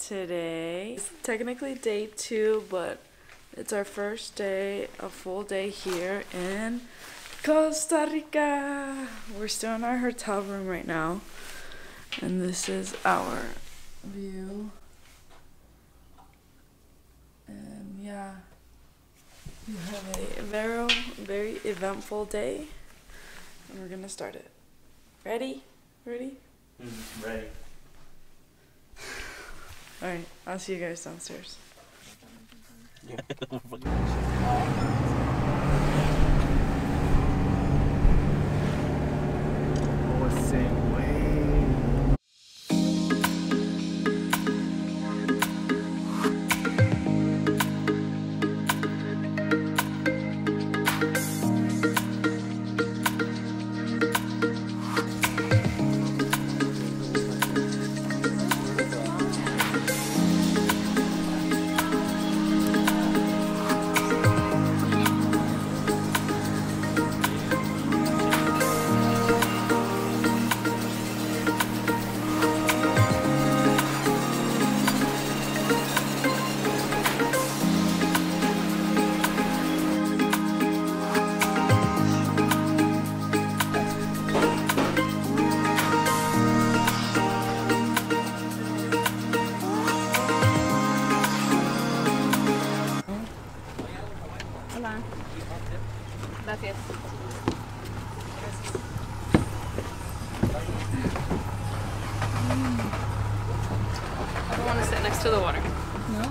Today it's technically day 2, but it's our first day, a full day here in Costa Rica. We're still in our hotel room right now, and this is our view. And yeah, we have a very eventful day, and we're gonna start it. Ready? Ready? Ready. Alright, I'll see you guys downstairs. Gracias. I don't want to sit next to the water. No?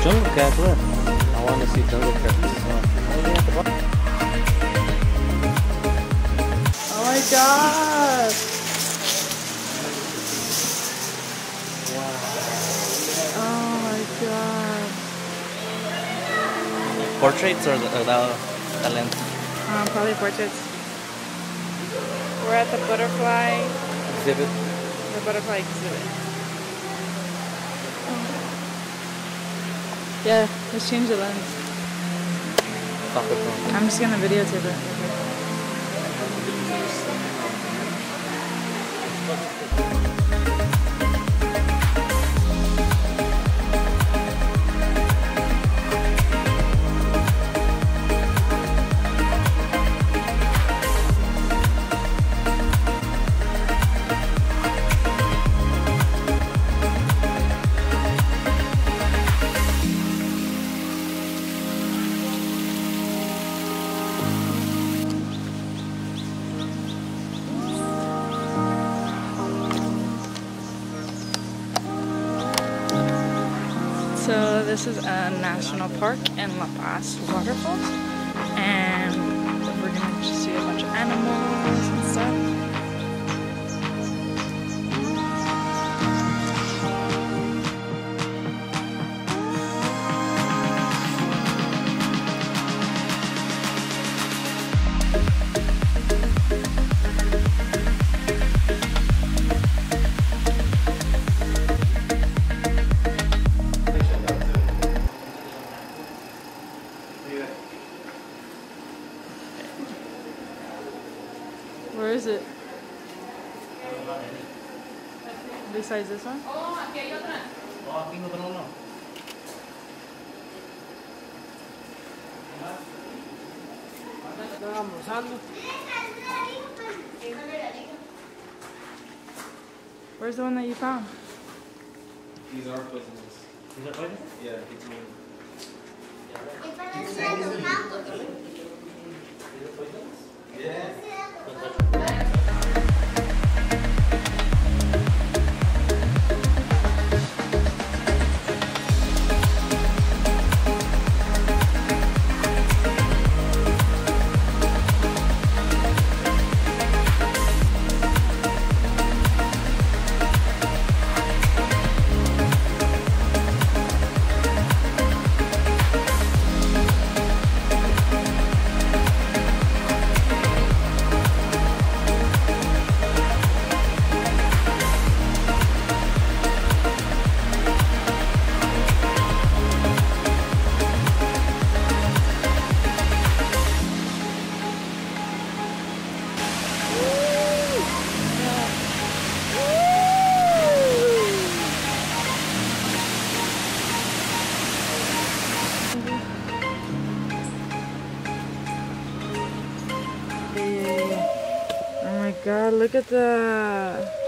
Jungle cat, look. I want to see jungle cats. Oh my god! Wow. Oh my god. Portraits or the lens? Probably portraits. We're at the butterfly Exhibit. The butterfly exhibit. Yeah, let's change the lens. I'm just gonna videotape it. So this is a national park in La Paz waterfall, and we're gonna just see a bunch of animals and stuff. Where is it? Besides this one? Oh, aquí hay otra. Oh, aquí no tengo uno. Están almorzando. Where's the one that you found? These are poisonous. These are poisonous? Yeah, it's me. These are poisonous? Yeah. look at the